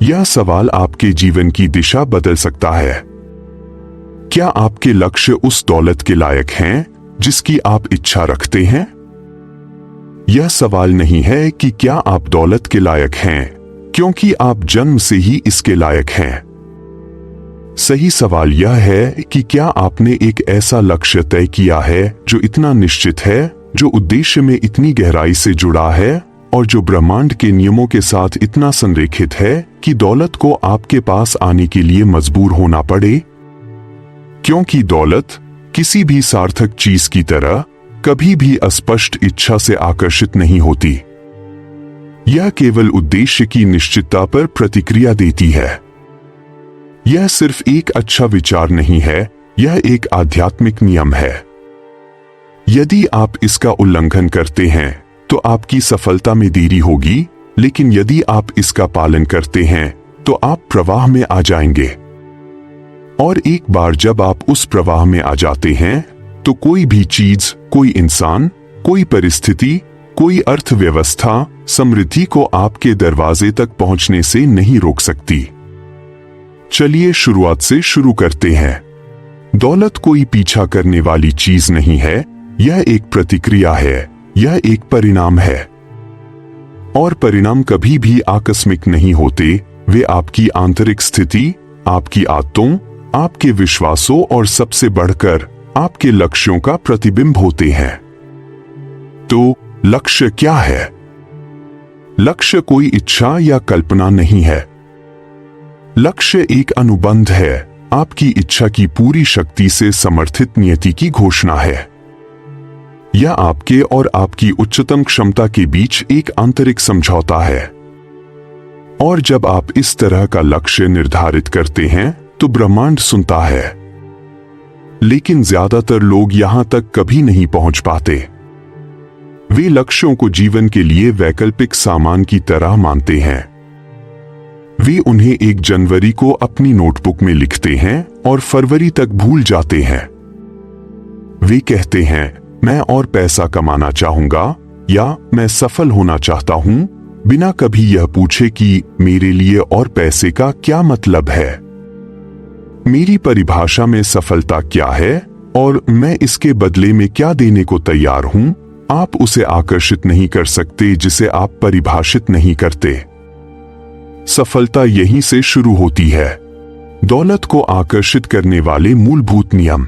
यह सवाल आपके जीवन की दिशा बदल सकता है। क्या आपके लक्ष्य उस दौलत के लायक हैं जिसकी आप इच्छा रखते हैं? यह सवाल नहीं है कि क्या आप दौलत के लायक हैं, क्योंकि आप जन्म से ही इसके लायक हैं। सही सवाल यह है कि क्या आपने एक ऐसा लक्ष्य तय किया है जो इतना निश्चित है, जो उद्देश्य में इतनी गहराई से जुड़ा है और जो ब्रह्मांड के नियमों के साथ इतना संरेखित है कि दौलत को आपके पास आने के लिए मजबूर होना पड़े? क्योंकि दौलत किसी भी सार्थक चीज की तरह कभी भी अस्पष्ट इच्छा से आकर्षित नहीं होती। यह केवल उद्देश्य की निश्चितता पर प्रतिक्रिया देती है। यह सिर्फ एक अच्छा विचार नहीं है, यह एक आध्यात्मिक नियम है। यदि आप इसका उल्लंघन करते हैं तो आपकी सफलता में देरी होगी, लेकिन यदि आप इसका पालन करते हैं तो आप प्रवाह में आ जाएंगे। और एक बार जब आप उस प्रवाह में आ जाते हैं तो कोई भी चीज, कोई इंसान, कोई परिस्थिति, कोई अर्थव्यवस्था समृद्धि को आपके दरवाजे तक पहुंचने से नहीं रोक सकती। चलिए शुरुआत से शुरू करते हैं। दौलत कोई पीछा करने वाली चीज नहीं है, यह एक प्रतिक्रिया है, यह एक परिणाम है। और परिणाम कभी भी आकस्मिक नहीं होते, वे आपकी आंतरिक स्थिति, आपकी आदतों, आपके विश्वासों और सबसे बढ़कर आपके लक्ष्यों का प्रतिबिंब होते हैं। तो लक्ष्य क्या है? लक्ष्य कोई इच्छा या कल्पना नहीं है। लक्ष्य एक अनुबंध है, आपकी इच्छा की पूरी शक्ति से समर्थित नियति की घोषणा है। यह आपके और आपकी उच्चतम क्षमता के बीच एक आंतरिक समझौता है। और जब आप इस तरह का लक्ष्य निर्धारित करते हैं तो ब्रह्मांड सुनता है। लेकिन ज्यादातर लोग यहां तक कभी नहीं पहुंच पाते। वे लक्ष्यों को जीवन के लिए वैकल्पिक सामान की तरह मानते हैं। वे उन्हें 1 जनवरी को अपनी नोटबुक में लिखते हैं और फरवरी तक भूल जाते हैं। वे कहते हैं, मैं और पैसा कमाना चाहूंगा या मैं सफल होना चाहता हूं, बिना कभी यह पूछे कि मेरे लिए और पैसे का क्या मतलब है। मेरी परिभाषा में सफलता क्या है और मैं इसके बदले में क्या देने को तैयार हूं। आप उसे आकर्षित नहीं कर सकते जिसे आप परिभाषित नहीं करते। सफलता यहीं से शुरू होती है। दौलत को आकर्षित करने वाले मूलभूत नियम।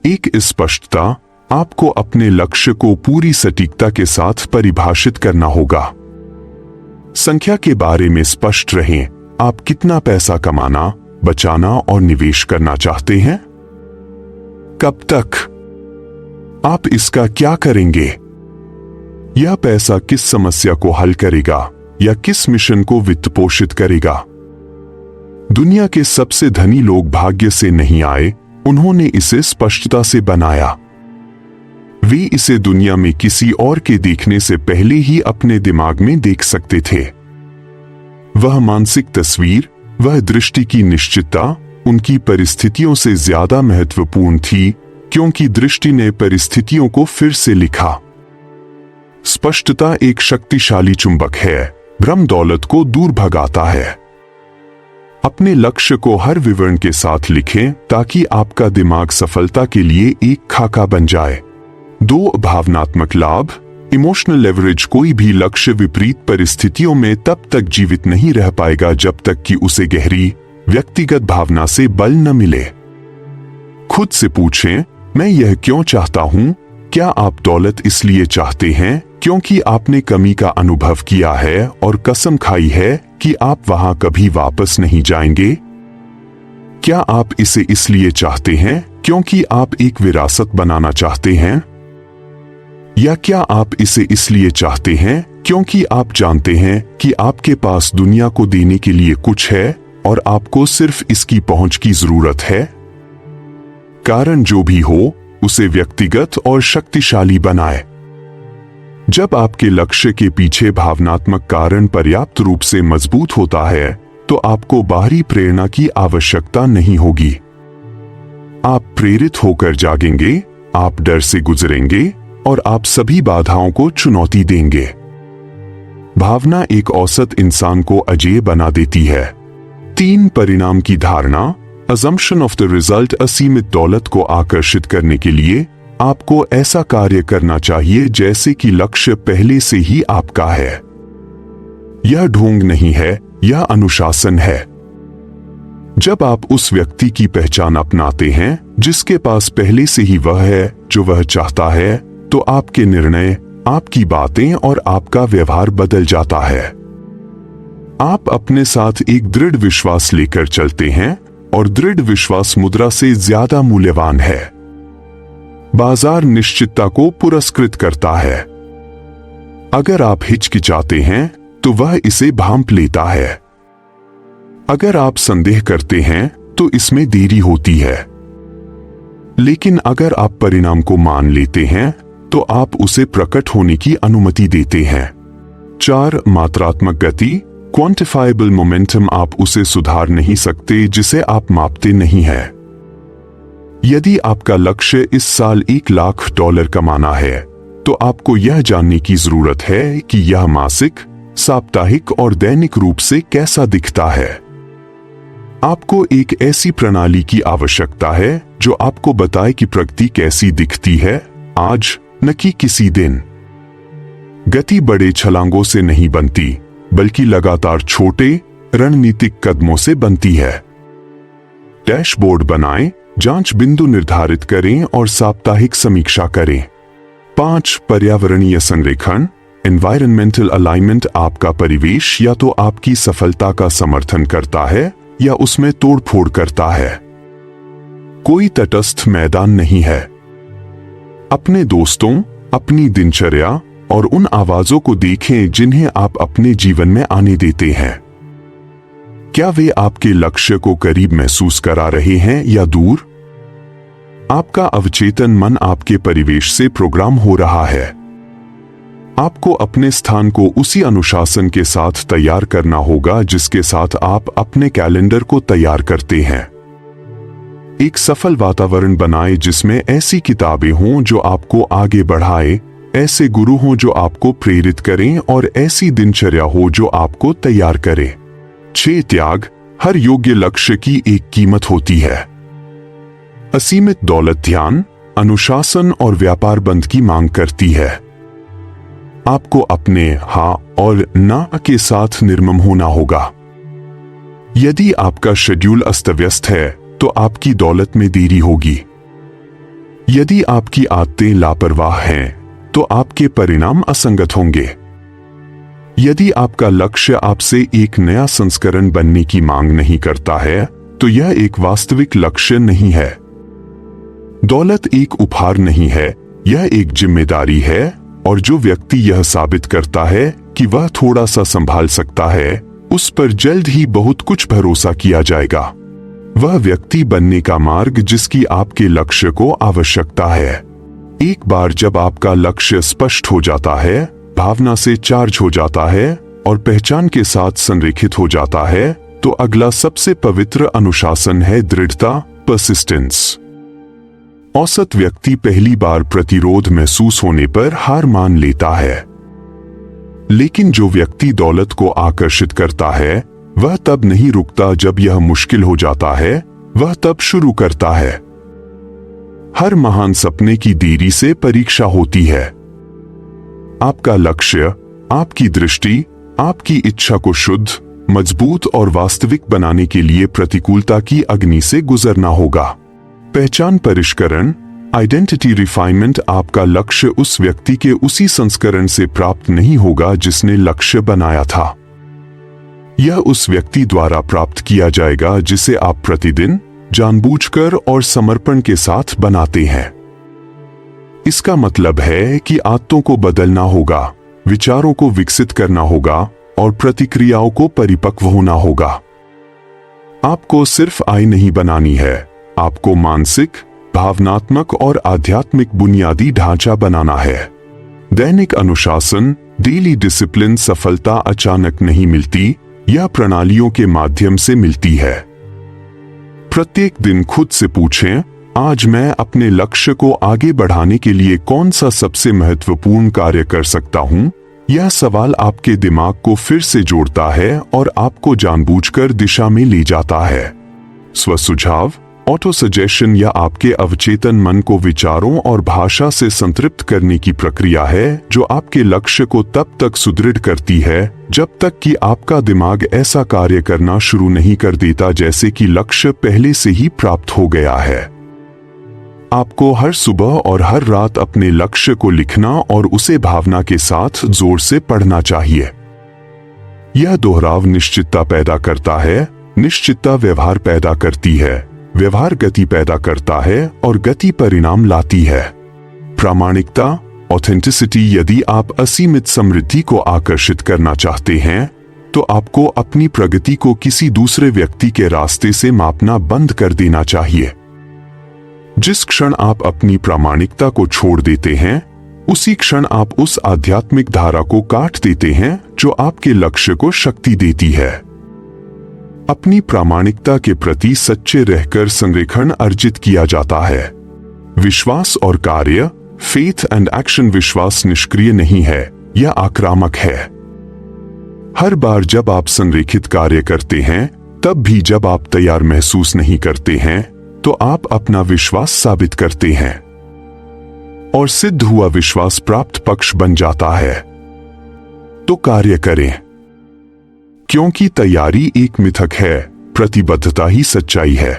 एक स्पष्टता, आपको अपने लक्ष्य को पूरी सटीकता के साथ परिभाषित करना होगा। संख्या के बारे में स्पष्ट रहें। आप कितना पैसा कमाना, बचाना और निवेश करना चाहते हैं? कब तक? आप इसका क्या करेंगे? यह पैसा किस समस्या को हल करेगा या किस मिशन को वित्तपोषित करेगा? दुनिया के सबसे धनी लोग भाग्य से नहीं आए, उन्होंने इसे स्पष्टता से बनाया। वे इसे दुनिया में किसी और के देखने से पहले ही अपने दिमाग में देख सकते थे। वह मानसिक तस्वीर, वह दृष्टि की निश्चितता उनकी परिस्थितियों से ज्यादा महत्वपूर्ण थी, क्योंकि दृष्टि ने परिस्थितियों को फिर से लिखा। स्पष्टता एक शक्तिशाली चुंबक है, भ्रम दौलत को दूर भगाता है। अपने लक्ष्य को हर विवरण के साथ लिखें ताकि आपका दिमाग सफलता के लिए एक खाका बन जाए। 2 भावनात्मक लाभ। Emotional leverage. कोई भी लक्ष्य विपरीत परिस्थितियों में तब तक जीवित नहीं रह पाएगा जब तक कि उसे गहरी व्यक्तिगत भावना से बल न मिले। खुद से पूछें, मैं यह क्यों चाहता हूं? क्या आप दौलत इसलिए चाहते हैं क्योंकि आपने कमी का अनुभव किया है और कसम खाई है कि आप वहां कभी वापस नहीं जाएंगे? क्या आप इसे इसलिए चाहते हैं क्योंकि आप एक विरासत बनाना चाहते हैं? या क्या आप इसे इसलिए चाहते हैं क्योंकि आप जानते हैं कि आपके पास दुनिया को देने के लिए कुछ है और आपको सिर्फ इसकी पहुंच की जरूरत है? कारण जो भी हो, उसे व्यक्तिगत और शक्तिशाली बनाए। जब आपके लक्ष्य के पीछे भावनात्मक कारण पर्याप्त रूप से मजबूत होता है, तो आपको बाहरी प्रेरणा की आवश्यकता नहीं होगी। आप प्रेरित होकर जागेंगे, आप डर से गुजरेंगे और आप सभी बाधाओं को चुनौती देंगे। भावना एक औसत इंसान को अजेय बना देती है, 3 परिणाम की धारणा, assumption of the result। असीमित दौलत को आकर्षित करने के लिए आपको ऐसा कार्य करना चाहिए जैसे कि लक्ष्य पहले से ही आपका है। यह ढोंग नहीं है, यह अनुशासन है। जब आप उस व्यक्ति की पहचान अपनाते हैं जिसके पास पहले से ही वह है जो वह चाहता है, तो आपके निर्णय, आपकी बातें और आपका व्यवहार बदल जाता है। आप अपने साथ एक दृढ़ विश्वास लेकर चलते हैं और दृढ़ विश्वास मुद्रा से ज्यादा मूल्यवान है। बाजार निश्चितता को पुरस्कृत करता है। अगर आप हिचकिचाते हैं तो वह इसे भांप लेता है। अगर आप संदेह करते हैं तो इसमें देरी होती है। लेकिन अगर आप परिणाम को मान लेते हैं तो आप उसे प्रकट होने की अनुमति देते हैं। 4 मात्रात्मक गति, क्वांटिफाइबल मोमेंटम। आप उसे सुधार नहीं सकते जिसे आप मापते नहीं है। यदि आपका लक्ष्य इस साल $1,00,000 कमाना है, तो आपको यह जानने की जरूरत है कि यह मासिक, साप्ताहिक और दैनिक रूप से कैसा दिखता है। आपको एक ऐसी प्रणाली की आवश्यकता है जो आपको बताए कि प्रगति कैसी दिखती है आज, न कि किसी दिन। गति बड़े छलांगों से नहीं बनती, बल्कि लगातार छोटे रणनीतिक कदमों से बनती है। डैशबोर्ड बनाएं, जांच बिंदु निर्धारित करें और साप्ताहिक समीक्षा करें। 5 पर्यावरणीय संरेखण, एनवायरमेंटल अलाइनमेंट। आपका परिवेश या तो आपकी सफलता का समर्थन करता है या उसमें तोड़फोड़ करता है। कोई तटस्थ मैदान नहीं है। अपने दोस्तों, अपनी दिनचर्या और उन आवाजों को देखें जिन्हें आप अपने जीवन में आने देते हैं। क्या वे आपके लक्ष्य को करीब महसूस करा रहे हैं या दूर? आपका अवचेतन मन आपके परिवेश से प्रोग्राम हो रहा है। आपको अपने स्थान को उसी अनुशासन के साथ तैयार करना होगा जिसके साथ आप अपने कैलेंडर को तैयार करते हैं। एक सफल वातावरण बनाएं जिसमें ऐसी किताबें हों जो आपको आगे बढ़ाए, ऐसे गुरु हों जो आपको प्रेरित करें और ऐसी दिनचर्या हो जो आपको तैयार करे। 6 त्याग। हर योग्य लक्ष्य की एक कीमत होती है। असीमित दौलत ध्यान, अनुशासन और व्यापार बंद की मांग करती है। आपको अपने हाँ और ना के साथ निर्मम होना होगा। यदि आपका शेड्यूल अस्त व्यस्त है तो आपकी दौलत में देरी होगी। यदि आपकी आदतें लापरवाह हैं तो आपके परिणाम असंगत होंगे। यदि आपका लक्ष्य आपसे एक नया संस्करण बनने की मांग नहीं करता है तो यह एक वास्तविक लक्ष्य नहीं है। दौलत एक उपहार नहीं है, यह एक जिम्मेदारी है, और जो व्यक्ति यह साबित करता है कि वह थोड़ा सा संभाल सकता है, उस पर जल्द ही बहुत कुछ भरोसा किया जाएगा। वह व्यक्ति बनने का मार्ग जिसकी आपके लक्ष्य को आवश्यकता है। एक बार जब आपका लक्ष्य स्पष्ट हो जाता है, भावना से चार्ज हो जाता है और पहचान के साथ संरेखित हो जाता है, तो अगला सबसे पवित्र अनुशासन है दृढ़ता, परसिस्टेंस। औसत व्यक्ति पहली बार प्रतिरोध महसूस होने पर हार मान लेता है, लेकिन जो व्यक्ति दौलत को आकर्षित करता है वह तब नहीं रुकता जब यह मुश्किल हो जाता है, वह तब शुरू करता है। हर महान सपने की देरी से परीक्षा होती है। आपका लक्ष्य, आपकी दृष्टि, आपकी इच्छा को शुद्ध, मजबूत और वास्तविक बनाने के लिए प्रतिकूलता की अग्नि से गुजरना होगा। पहचान परिष्करण, आइडेंटिटी रिफाइनमेंट। आपका लक्ष्य उस व्यक्ति के उसी संस्करण से प्राप्त नहीं होगा जिसने लक्ष्य बनाया था। यह उस व्यक्ति द्वारा प्राप्त किया जाएगा जिसे आप प्रतिदिन जानबूझकर और समर्पण के साथ बनाते हैं। इसका मतलब है कि आदतों को बदलना होगा, विचारों को विकसित करना होगा और प्रतिक्रियाओं को परिपक्व होना होगा। आपको सिर्फ आय नहीं बनानी है, आपको मानसिक, भावनात्मक और आध्यात्मिक बुनियादी ढांचा बनाना है। दैनिक अनुशासन, डेली डिसिप्लिन। सफलता अचानक नहीं मिलती, यह प्रणालियों के माध्यम से मिलती है। प्रत्येक दिन खुद से पूछें, आज मैं अपने लक्ष्य को आगे बढ़ाने के लिए कौन सा सबसे महत्वपूर्ण कार्य कर सकता हूं, यह सवाल आपके दिमाग को फिर से जोड़ता है और आपको जानबूझकर दिशा में ले जाता है। स्वसुझाव, ऑटो सजेशन या आपके अवचेतन मन को विचारों और भाषा से संतृप्त करने की प्रक्रिया है जो आपके लक्ष्य को तब तक सुदृढ़ करती है जब तक कि आपका दिमाग ऐसा कार्य करना शुरू नहीं कर देता जैसे कि लक्ष्य पहले से ही प्राप्त हो गया है। आपको हर सुबह और हर रात अपने लक्ष्य को लिखना और उसे भावना के साथ जोर से पढ़ना चाहिए। यह दोहराव निश्चितता पैदा करता है, निश्चितता व्यवहार पैदा करती है, व्यवहार गति पैदा करता है और गति परिणाम लाती है। प्रामाणिकता, ऑथेंटिसिटी। यदि आप असीमित समृद्धि को आकर्षित करना चाहते हैं तो आपको अपनी प्रगति को किसी दूसरे व्यक्ति के रास्ते से मापना बंद कर देना चाहिए। जिस क्षण आप अपनी प्रामाणिकता को छोड़ देते हैं उसी क्षण आप उस आध्यात्मिक धारा को काट देते हैं जो आपके लक्ष्य को शक्ति देती है। अपनी प्रामाणिकता के प्रति सच्चे रहकर संरेखण अर्जित किया जाता है। विश्वास और कार्य, फेथ एंड एक्शन। विश्वास निष्क्रिय नहीं है, यह आक्रामक है। हर बार जब आप संरेखित कार्य करते हैं, तब भी जब आप तैयार महसूस नहीं करते हैं तो आप अपना विश्वास साबित करते हैं और सिद्ध हुआ विश्वास प्राप्त पक्ष बन जाता है। तो कार्य करें, क्योंकि तैयारी एक मिथक है, प्रतिबद्धता ही सच्चाई है।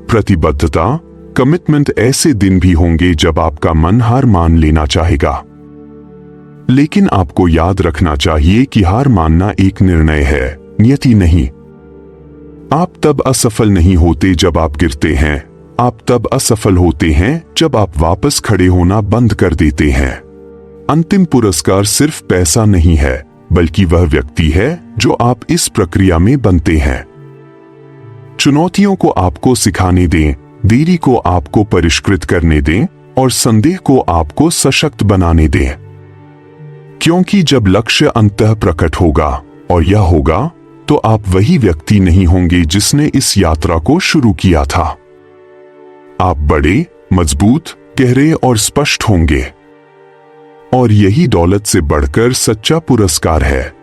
प्रतिबद्धता, कमिटमेंट। ऐसे दिन भी होंगे जब आपका मन हार मान लेना चाहेगा, लेकिन आपको याद रखना चाहिए कि हार मानना एक निर्णय है, नियति नहीं। आप तब असफल नहीं होते जब आप गिरते हैं, आप तब असफल होते हैं जब आप वापस खड़े होना बंद कर देते हैं। अंतिम पुरस्कार सिर्फ पैसा नहीं है, बल्कि वह व्यक्ति है जो आप इस प्रक्रिया में बनते हैं। चुनौतियों को आपको सिखाने दें, देरी को आपको परिष्कृत करने दें और संदेह को आपको सशक्त बनाने दें। क्योंकि जब लक्ष्य अंततः प्रकट होगा और यह होगा तो आप वही व्यक्ति नहीं होंगे जिसने इस यात्रा को शुरू किया था। आप बड़े, मजबूत, गहरे और स्पष्ट होंगे। और यही दौलत से बढ़कर सच्चा पुरस्कार है।